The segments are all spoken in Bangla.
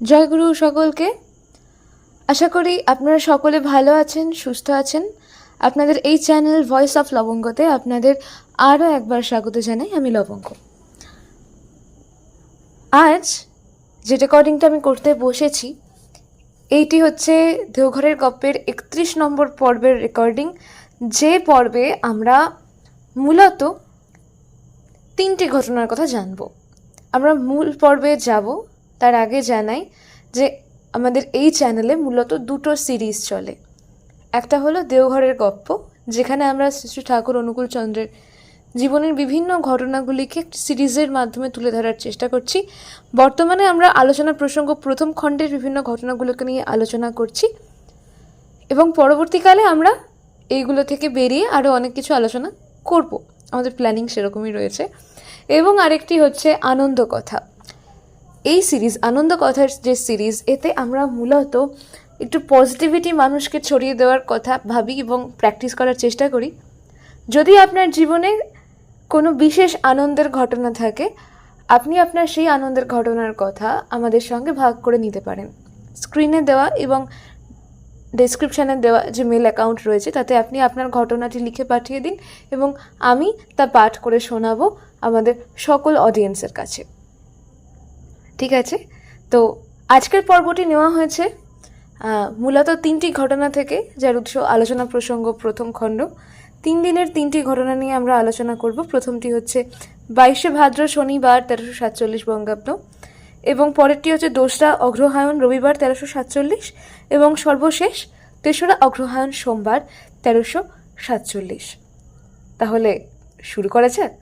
জয়গুরু সকলকে। আশা করি আপনারা সকলে ভালো আছেন, সুস্থ আছেন। আপনাদের এই চ্যানেল ভয়েস অফ লবঙ্গতে আপনাদের আরও একবার স্বাগত জানাই। আমি লবঙ্গ। আজ যে রেকর্ডিংটা আমি করতে বসেছি এইটি হচ্ছে দেওঘরের গপ্পের 31 নম্বর পর্বের রেকর্ডিং, যে পর্বে আমরা মূলত 3টি ঘটনার কথা জানব। আমরা মূল পর্বে যাব তার আগে জানাই যে আমাদের এই চ্যানেলে মূলত 2টো সিরিজ চলে। একটা হলো দেওঘরের গপ্প, যেখানে আমরা শ্রী ঠাকুর অনুকূল চন্দ্রের জীবনের বিভিন্ন ঘটনাগুলিকে একটি সিরিজের মাধ্যমে তুলে ধরার চেষ্টা করছি। বর্তমানে আমরা আলোচনা প্রসঙ্গ প্রথম খণ্ডের বিভিন্ন ঘটনাগুলোকে নিয়ে আলোচনা করছি এবং পরবর্তীকালে আমরা এইগুলো থেকে বেরিয়ে আরও অনেক কিছু আলোচনা করব। আমাদের প্ল্যানিং সেরকমই রয়েছে। এবং আরেকটি হচ্ছে আনন্দ কথা। এই সিরিজ আনন্দ কথার যে সিরিজ, এতে আমরা মূলত একটু পজিটিভিটি মানুষকে ছড়িয়ে দেওয়ার কথা ভাবি এবং প্র্যাকটিস করার চেষ্টা করি। যদি আপনার জীবনে কোনো বিশেষ আনন্দের ঘটনা থাকে, আপনি আপনার সেই আনন্দের ঘটনার কথা আমাদের সঙ্গে ভাগ করে নিতে পারেন। স্ক্রিনে দেওয়া এবং ডেসক্রিপশানে দেওয়া যে মেল অ্যাকাউন্ট রয়েছে তাতে আপনি আপনার ঘটনাটি লিখে পাঠিয়ে দিন এবং আমি তা পাঠ করে শোনাবো আমাদের সকল অডিয়েন্সের কাছে। ঠিক আছে? তো আজকের পর্বটি নেওয়া হয়েছে মূলত 3টি ঘটনা থেকে, যার উৎস আলোচনা প্রসঙ্গ প্রথম খণ্ড। 3 দিনের 3টি ঘটনা নিয়ে আমরা আলোচনা করব। প্রথমটি হচ্ছে 22শে ভাদ্র শনিবার 1347 বঙ্গাব্দ, এবং পরেরটি হচ্ছে 2রা অগ্রহায়ণ রবিবার 1347, এবং সর্বশেষ 3রা অগ্রহায়ণ সোমবার 1347। তাহলে শুরু করা যাক।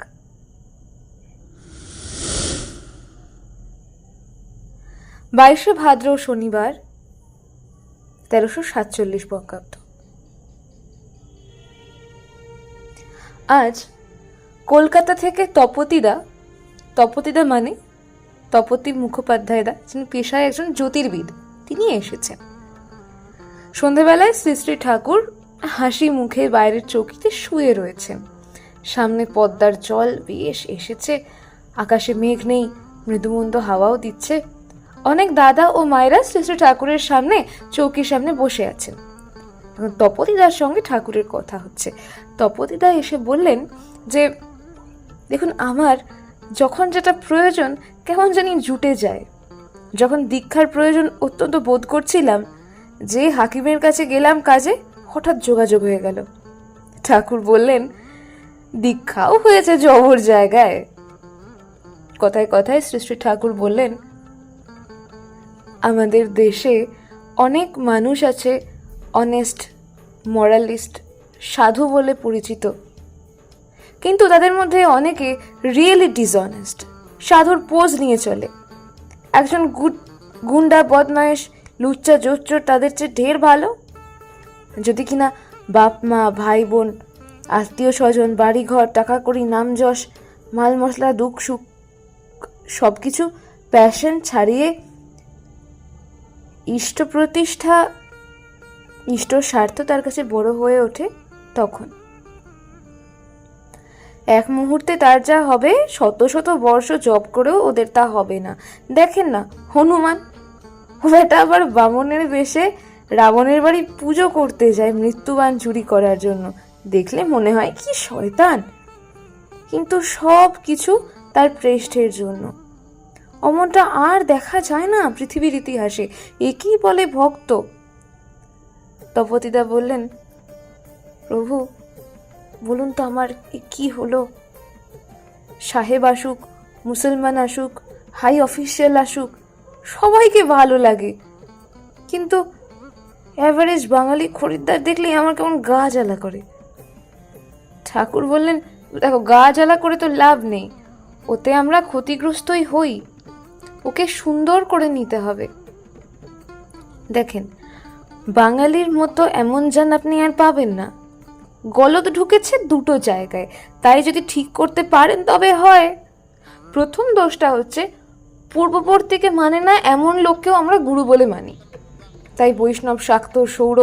22শে ভাদ্র শনিবার 1347 বঙ্গাব্দ। আজ কলকাতা থেকে তপতিদা মানে তপতি মুখোপাধ্যায়দা, যিনি পেশায় একজন জ্যোতির্বিদ, তিনি এসেছেন। সন্ধেবেলায় শ্রী শ্রী ঠাকুর হাসি মুখে বাইরের চৌকিতে শুয়ে রয়েছেন। সামনে পদ্মার জল বেশ এসেছে, আকাশে মেঘ নেই, মৃদুমন্দ হাওয়াও দিচ্ছে। অনেক দাদা ও মায়েরা শ্রী শ্রী ঠাকুরের সামনে চৌকির সামনে বসে আছেন। এখন তপতিদার সঙ্গে ঠাকুরের কথা হচ্ছে। তপতিদা এসে বললেন যে, দেখুন, আমার যখন যেটা প্রয়োজন কেমন জানি জুটে যায়। যখন দীক্ষার প্রয়োজন অত্যন্ত বোধ করছিলাম, যে হাকিমের কাছে গেলাম কাজে, হঠাৎ যোগাযোগ হয়ে গেল। ঠাকুর বললেন, দীক্ষাও হয়েছে জবর জায়গায়। কথায় কথায় শ্রী শ্রী ঠাকুর বললেন, আমাদের দেশে অনেক মানুষ আছে অনেস্ট, মরালিস্ট, সাধু বলে পরিচিত, কিন্তু তাদের মধ্যে অনেকে রিয়েলি ডিসঅনেস্ট, সাধুর পোজ নিয়ে চলে। একজন গুন্ডা, বদমাইশ, লুচ্চা, জোচ্চোর তাদের চেয়ে ঢের ভালো। যদি কিনা বাপ মা, ভাই বোন, আত্মীয় স্বজন, বাড়িঘর, টাকা কড়ি, নাম যশ, মাল মশলা, দুঃখ সুখ সব কিছু প্যাশন ছাড়িয়ে ইষ্ট প্রতিষ্ঠা, ইষ্ট স্বার্থ তার কাছে বড় হয়ে ওঠে, তখন এক মুহূর্তে তার যা হবে, শত শত বর্ষ জপ করেও ওদের তা হবে না। দেখেন না হনুমান, ওটা আবার বামনের বেশে রাবণের বাড়ি পুজো করতে যায় মৃত্যুবান চুরি করার জন্য। দেখলে মনে হয় কি শয়তান, কিন্তু সব কিছু তার প্রেষ্ঠের জন্য। অমনটা আর দেখা যায় না পৃথিবীর ইতিহাসে। একেই বলে ভক্ত। তপতিদা বললেন, প্রভু বলুন তো আমার কি হলো? সাহেব আসুক, মুসলমান আসুক, হাই অফিসিয়াল আসুক, সবাইকে ভালো লাগে, কিন্তু অ্যাভারেজ বাঙালি খরিদ্দার দেখলেই আমার কেমন গা জ্বালা করে। ঠাকুর বললেন, দেখো, গা জ্বালা করে তো লাভ নেই, ওতে আমরা ক্ষতিগ্রস্তই হই। ওকে সুন্দর করে নিতে হবে। দেখেন, বাঙালির মতো এমন জান আপনি আর পাবেন না। গলদ ঢুকেছে 2টো জায়গায়, তাই যদি ঠিক করতে পারেন তবে হয়। প্রথম দোষটা হচ্ছে পূর্ববর্তীকে মানে না এমন লোককেও আমরা গুরু বলে মানি। তাই বৈষ্ণব, শাক্ত, সৌর,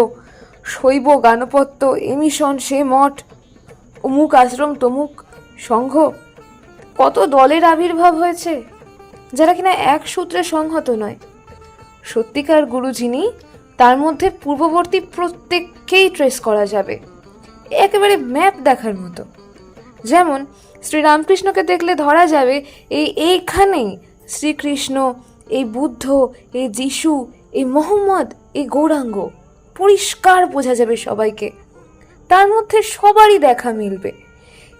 শৈব, গানপত্য, এমিশন, সে মঠ, অমুক আশ্রম, তমুক সংঘ, কত দলের আবির্ভাব হয়েছে যারা কিনা এক সূত্রে সংহত নয়। সত্যিকার গুরু যিনি, তার মধ্যে পূর্ববর্তী প্রত্যেককেই ট্রেস করা যাবে, একেবারে ম্যাপ দেখার মতো। যেমন শ্রীরামকৃষ্ণকে দেখলে ধরা যাবে এইখানেই শ্রীকৃষ্ণ, এই বুদ্ধ, এই যিশু, এই মোহাম্মদ, এই গৌরাঙ্গ পরিষ্কার বোঝা যাবে সবাইকে। তার মধ্যে সবারই দেখা মিলবে।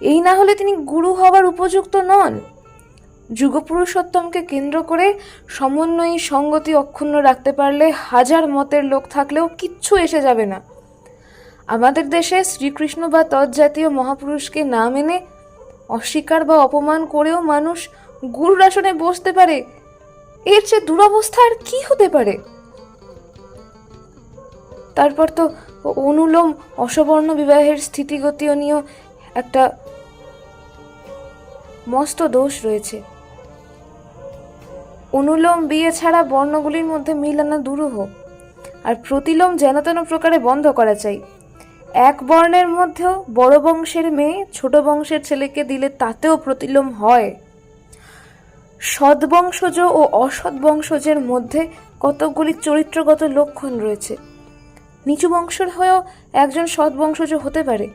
এই না হলে তিনি গুরু হওয়ার উপযুক্ত নন। যুগপুরুষোত্তমকে কেন্দ্র করে সমন্বয়ী সঙ্গতি অক্ষুণ্ণ রাখতে পারলে হাজার মতের লোক থাকলেও কিচ্ছু এসে যাবে না। আমাদের দেশে শ্রীকৃষ্ণ বা তৎজাতীয় মহাপুরুষকে না মেনে, অস্বীকার বা অপমান করেও মানুষ গুরুর আসনে বসতে পারে, এর চেয়ে দুরবস্থা আর কি হতে পারে? তারপর তো অনুলোম অসবর্ণ বিবাহের স্থিতিগতিও নিয়েও একটা মস্ত দোষ রয়েছে। অনুলোম বিয়ে ছাড়া বর্ণগুলির মধ্যে মিল আনা দুরূহ, আর প্রতিলোম যেন তেন প্রকারে বন্ধ করা চাই। এক বর্ণের মধ্যেও বড় বংশের মেয়ে ছোট বংশের ছেলেকে দিলে তাতেও প্রতিলোম হয়। সদ্বংশজ ও অসৎ বংশজের মধ্যে কতকগুলি চরিত্রগত লক্ষণ রয়েছে। নিচু বংশের হয়েও একজন সৎ বংশজ হতে পারে,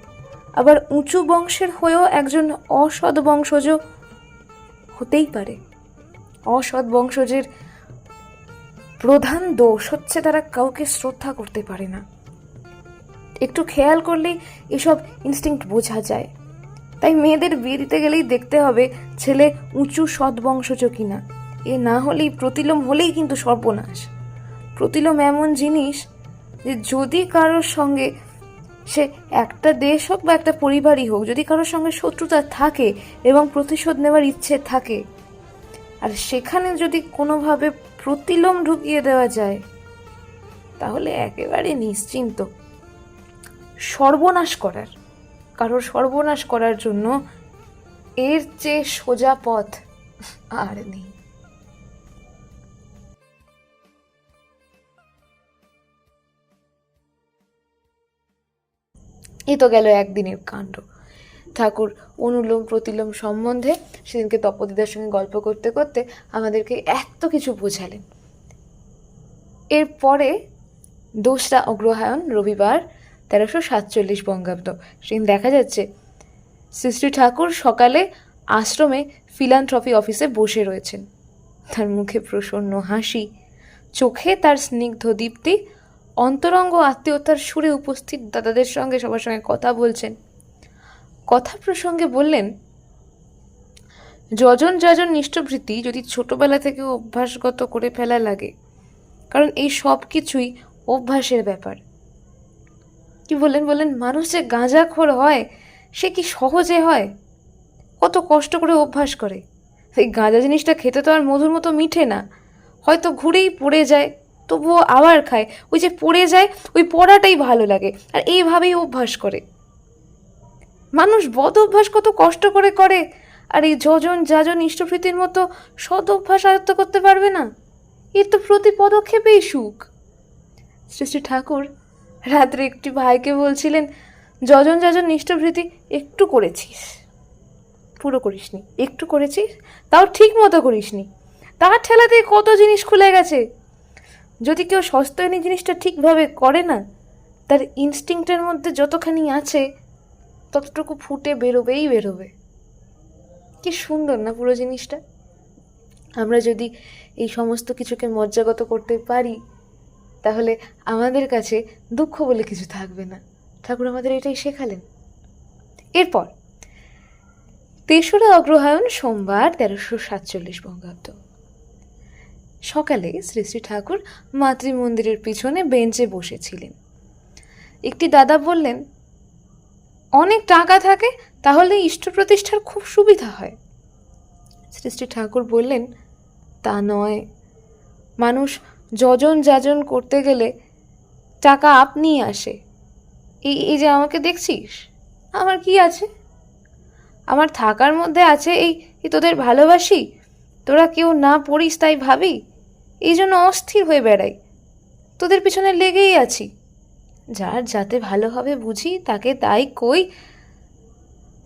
আবার উঁচু বংশের হয়েও একজন অসৎ বংশজ হতেই পারে। অসৎ বংশজের প্রধান দোষ হচ্ছে তারা কাউকে শ্রদ্ধা করতে পারে না। একটু খেয়াল করলেই এসব ইনস্টিংক্ট বোঝা যায়। তাই মেয়েদের বিয়ে দিতে গেলেই দেখতে হবে ছেলে উঁচু সৎ বংশজ কিনা। এ না হলেই, প্রতিলোম হলেই কিন্তু সর্বনাশ। প্রতিলোম এমন জিনিস যে যদি কারোর সঙ্গে, সে একটা দেশ হোক বা একটা পরিবারই হোক, যদি কারোর সঙ্গে শত্রুতা থাকে এবং প্রতিশোধ নেওয়ার ইচ্ছে থাকে, আর সেখানে যদি কোনোভাবে প্রতিলোম ঢুকিয়ে দেওয়া যায়, তাহলে একেবারে নিশ্চিন্ত। সর্বনাশ করার, কারোর সর্বনাশ করার জন্য এর চেয়ে সোজা পথ আর নেই। এ তো গেল একদিনের কাণ্ড। ঠাকুর অনুলোম প্রতিলোম সম্বন্ধে সেদিনকে তপদিদার সঙ্গে গল্প করতে করতে আমাদেরকে এত কিছু বোঝালেন। এরপরে 2রা অগ্রহায়ণ, রবিবার, 1347 বঙ্গাব্দ, সেদিন দেখা যাচ্ছে শ্রী শ্রী ঠাকুর সকালে আশ্রমে ফিলান্থ্রপি অফিসে বসে রয়েছেন। তার মুখে প্রসন্ন হাসি, চোখে তার স্নিগ্ধ দীপ্তি, অন্তরঙ্গ আত্মীয়তার সুরে উপস্থিত দাদাদের সঙ্গে সবার সঙ্গে কথা বলছেন। কথা প্রসঙ্গে বললেন, যজন যাজন নিষ্ঠবৃত্তি যদি ছোটবেলা থেকে অভ্যাসগত করে ফেলা লাগে, কারণ এই সব কিছুই অভ্যাসের ব্যাপার। কি বললেন, মানুষ যে গাঁজাখোর হয় সে কি সহজে হয়? কত কষ্ট করে অভ্যাস করে। সেই গাঁজা জিনিসটা খেতে তো আর মধুর মতো মিঠে না। হয়তো ঘুরেই পড়ে যায়, তবুও আবার খায়। ওই যে পড়ে যায়, ওই পড়াটাই ভালো লাগে, আর এইভাবেই অভ্যাস করে। মানুষ বদ অভ্যাস কত কষ্ট করে করে, আর এই যজন যাজন ইষ্টপ্রীতির মতো সদ অভ্যাস আয়ত্ত করতে পারবে না। এর তো প্রতি পদক্ষেপেই সুখ। শ্রী শ্রী ঠাকুর রাত্রে একটি ভাইকে বলছিলেন, যজন যাজন নিষ্ঠভৃতি একটু করেছিস, পুরো করিসনি, একটু করেছিস, তাও ঠিক মতো করিসনি। তার ঠেলাতে কত জিনিস খুলে গেছে। যদি কেউ সস্তায়নী জিনিসটা ঠিকভাবে করে না, তার ইনস্টিংক্টের মধ্যে যতখানি আছে ততটুকু ফুটে বেরোবে। কি সুন্দর না পুরো জিনিসটা? আমরা যদি এই সমস্ত কিছুকে মজ্জাগত করতে পারি, তাহলে আমাদের কাছে দুঃখ বলে কিছু থাকবে না। ঠাকুর আমাদের এটাই শেখালেন। এরপর 3রা অগ্রহায়ণ, সোমবার, 1347 বঙ্গাব্দ। সকালে শ্রী শ্রী ঠাকুর মাতৃমন্দিরের পিছনে বেঞ্চে বসেছিলেন। একটি দাদা বললেন, অনেক টাকা থাকে তাহলে ইষ্ট প্রতিষ্ঠার খুব সুবিধা হয়। শ্রী শ্রী ঠাকুর বললেন, তা নয়, মানুষ যজন যাজন করতে গেলে টাকা আপনিই আসে। এই যে আমাকে দেখছিস, আমার কি আছে? আমার থাকার মধ্যে আছে এই তোদের ভালোবাসি, তোরা কেউ না পড়িস তাই ভাবি, এই জন্য অস্থির হয়ে বেড়াই, তোদের পিছনে লেগেই আছি। যার যাতে ভালো হবে বুঝি তাকে তাই কই,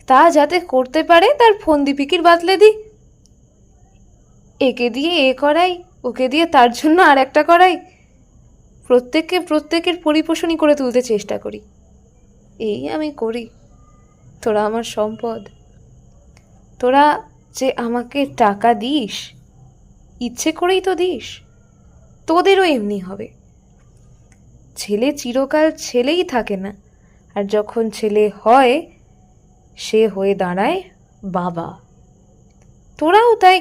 তা যাতে করতে পারে তার ফন্দি ফিকির বাতলে দিই। একে দিয়ে এ করাই, ওকে দিয়ে তার জন্য আর একটা করাই, প্রত্যেকের পরিপোষণই করে তুলতে চেষ্টা করি। এই আমি করি। তোরা আমার সম্পদ। তোরা যে আমাকে টাকা দিস, ইচ্ছে করেই তো দিস, তোদেরও এমনি হবে। ছেলে চিরকাল ছেলেই থাকে না, আর যখন ছেলে হয় সে হয়ে দাঁড়ায় বাবা। তোরাও তাই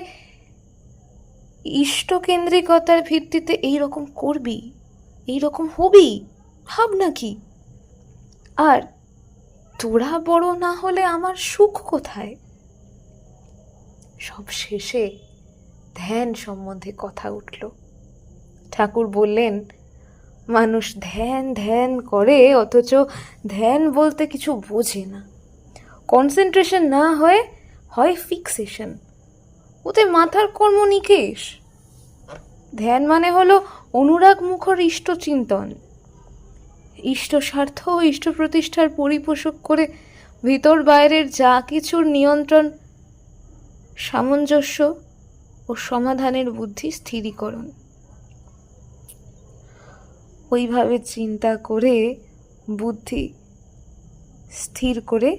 ইষ্টকেন্দ্রিকতার ভিত্তিতে এইরকম করবি, এইরকম হবি, ভাব নাকি? আর তোরা বড় না হলে আমার সুখ কোথায়? সব শেষে ধ্যান সম্বন্ধে কথা উঠল। ঠাকুর বললেন, মানুষ ধ্যান ধ্যান করে অথচ ধ্যান বলতে কিছু বোঝে না। কনসেন্ট্রেশন না হয় ফিক্সেশন, ওতে মাথার কর্ম নিকেশ। ধ্যান মানে হলো অনুরাগ মুখর ইষ্ট চিন্তন, ইষ্ট স্বার্থ ও ইষ্ট প্রতিষ্ঠার পরিপোষক করে ভিতর বাইরের যা কিছুর নিয়ন্ত্রণ, সামঞ্জস্য ও সমাধানের বুদ্ধি স্থিরীকরণ। ওইভাবে চিন্তা করে বুদ্ধি স্থির করে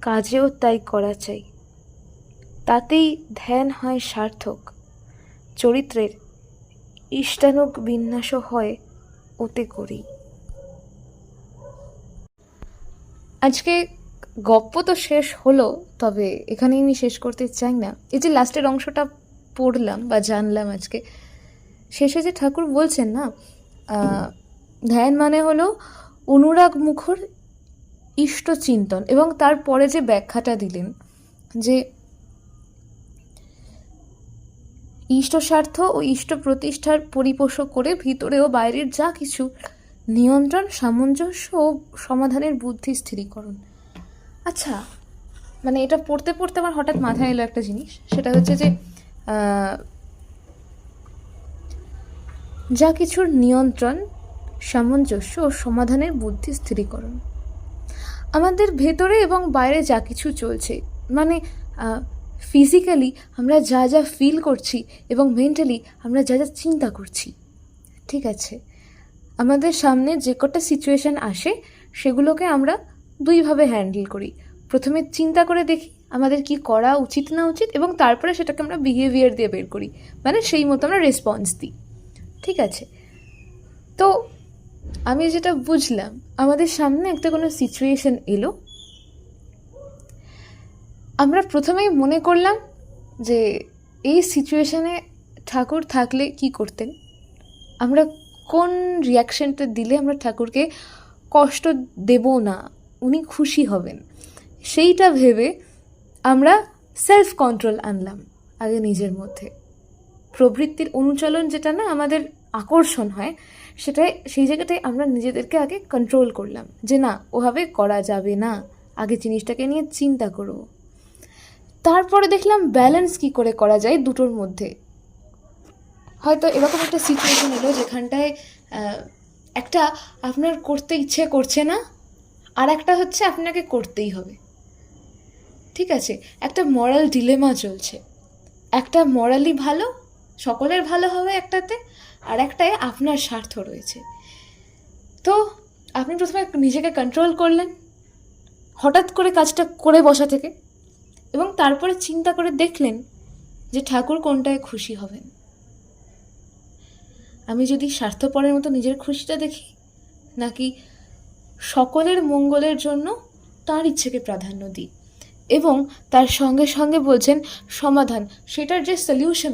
কাজেও তাই করা চাই। তাতেই ধ্যান হয় সার্থক, চরিত্রের ইষ্টানুগ বিন্যাসও হয় ওতে করেই। আজকে গপ্প তো শেষ হলো, তবে এখানেই আমি শেষ করতে চাই না। এই যে লাস্টের অংশটা পড়লাম বা জানলাম আজকে, শেষে যে ঠাকুর বলছেন না, ধ্যান মানে হলো অনুরাগ মুখর ইষ্ট চিন্তন, এবং তারপরে যে ব্যাখ্যাটা দিলেন যে ইষ্ট স্বার্থ ও ইষ্ট প্রতিষ্ঠার পরিপোষক করে ভিতরে ও বাইরের যা কিছু নিয়ন্ত্রণ, সামঞ্জস্য ও সমাধানের বুদ্ধি স্থিরীকরণ। আচ্ছা, মানে এটা পড়তে পড়তে আমার হঠাৎ মাথায় এলো একটা জিনিস, সেটা হচ্ছে যে যা কিছুর নিয়ন্ত্রণ, সামঞ্জস্য ও সমাধানের বুদ্ধি স্থিরীকরণ। আমাদের ভেতরে এবং বাইরে যা কিছু চলছে, মানে ফিজিক্যালি আমরা যা যা ফিল করছি এবং মেন্টালি আমরা যা যা চিন্তা করছি, ঠিক আছে, আমাদের সামনে যে কটা সিচুয়েশান আসে সেগুলোকে আমরা দুইভাবে হ্যান্ডেল করি। প্রথমে চিন্তা করে দেখি আমাদের কি করা উচিত না উচিত, এবং তারপরে সেটাকে আমরা বিহেভিয়ার দিয়ে বের করি, মানে সেই মতো আমরা রেসপন্স দিই, ঠিক আছে। তো আমি যেটা বুঝলাম, আমাদের সামনে একটা কোনো সিচুয়েশান এলো, আমরা প্রথমেই মনে করলাম যে এই সিচুয়েশানে ঠাকুর থাকলে কি করতেন, আমরা কোন রিয়াকশানটা দিলে আমরা ঠাকুরকে কষ্ট দেব না, উনি খুশি হবেন, সেইটা ভেবে আমরা সেলফ কন্ট্রোল আনলাম আগে নিজের মধ্যে। প্রবৃত্তির অনুচলন যেটা না আমাদের আকর্ষণ হয়, সেটাই সেই জায়গাটায় আমরা নিজেদেরকে আগে কন্ট্রোল করলাম যে না, ওভাবে করা যাবে না, আগে জিনিসটাকে নিয়ে চিন্তা করব। তারপরে দেখলাম ব্যালেন্স কি করে করা যায় দুটোর মধ্যে। হয়তো এরকম একটা সিচুয়েশন এলো যেখানটায় একটা আপনার করতে ইচ্ছে করছে না, আর একটা হচ্ছে আপনাকে করতেই হবে, ঠিক আছে, একটা মরাল ডিলেমা চলছে। একটা মরালি ভালো, সকলের ভালো হবে একটাতে, আর একটায় আপনার স্বার্থ রয়েছে। তো আপনি প্রথমে নিজেকে কন্ট্রোল করলেন হঠাৎ করে কাজটা করে বসা থেকে, এবং তারপরে চিন্তা করে দেখলেন যে ঠাকুর কোনটায় খুশি হবেন। আমি যদি স্বার্থপরের মতো নিজের খুশিটা দেখি, নাকি সকলের মঙ্গলের জন্য তার ইচ্ছেকে প্রাধান্য দিই, এবং তার সঙ্গে সঙ্গে বলছেন সমাধান, সেটার যে সলিউশন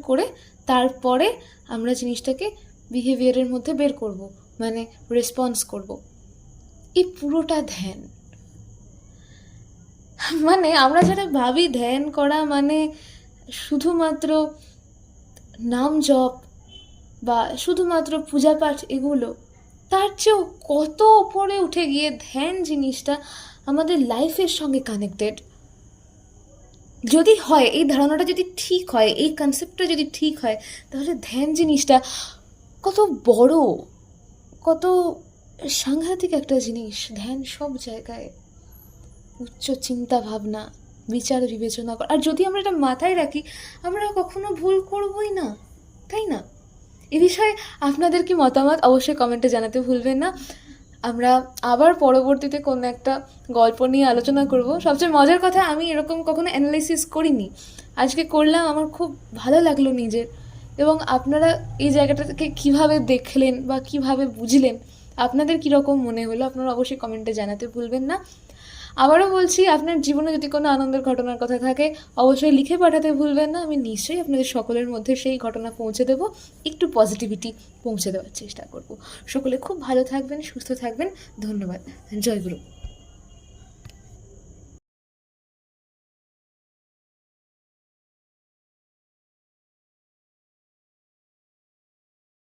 করে তারপরে আমরা জিনিসটাকে বিহেভিয়ারের মধ্যে বের করব, মানে রেসপন্স করব। এই পুরোটা ধ্যান। মানে আমরা যারা ভাবি ধ্যান করা মানে শুধুমাত্র নাম জপ বা শুধুমাত্র পূজা পাঠ, এগুলো, তার চেয়েও কত ওপরে উঠে গিয়ে ধ্যান জিনিসটা আমাদের লাইফের সঙ্গে কানেক্টেড। যদি হয়, এই ধারণাটা যদি ঠিক হয়, এই কনসেপ্টটা যদি ঠিক হয়, তাহলে ধ্যান জিনিসটা কত বড়, কত সাংঘাতিক একটা জিনিস। ধ্যান সব জায়গায়, উচ্চ চিন্তা ভাবনা, বিচার বিবেচনা করা। আর যদি আমরা এটা মাথায় রাখি, আমরা কখনো ভুল করবই না, তাই না? এ বিষয়ে আপনাদের কি মতামত অবশ্যই কমেন্টে জানাতে ভুলবেন না। আমরা আবার পরবর্তীতে কোনো একটা গল্প নিয়ে আলোচনা করব। সবচেয়ে মজার কথা, আমি এরকম কখনো অ্যানালাইসিস করিনি, আজকে করলাম, আমার খুব ভালো লাগলো নিজের। এবং আপনারা এই জায়গাটাকে কীভাবে দেখলেন বা কীভাবে বুঝলেন, আপনাদের কীরকম মনে হলো, আপনারা অবশ্যই কমেন্টে জানাতে ভুলবেন না। আবারও বলছি, আপনার জীবনে যদি কোনো আনন্দের ঘটনার কথা থাকে অবশ্যই লিখে পাঠাতে ভুলবেন না। আমি নিশ্চয়ই আপনাদের সকলের মধ্যে সেই ঘটনা পৌঁছে দেবো, একটু পজিটিভিটি পৌঁছে দেওয়ার চেষ্টা করব। সকলে খুব ভালো থাকবেন, সুস্থ থাকবেন। ধন্যবাদ। জয় গুরু।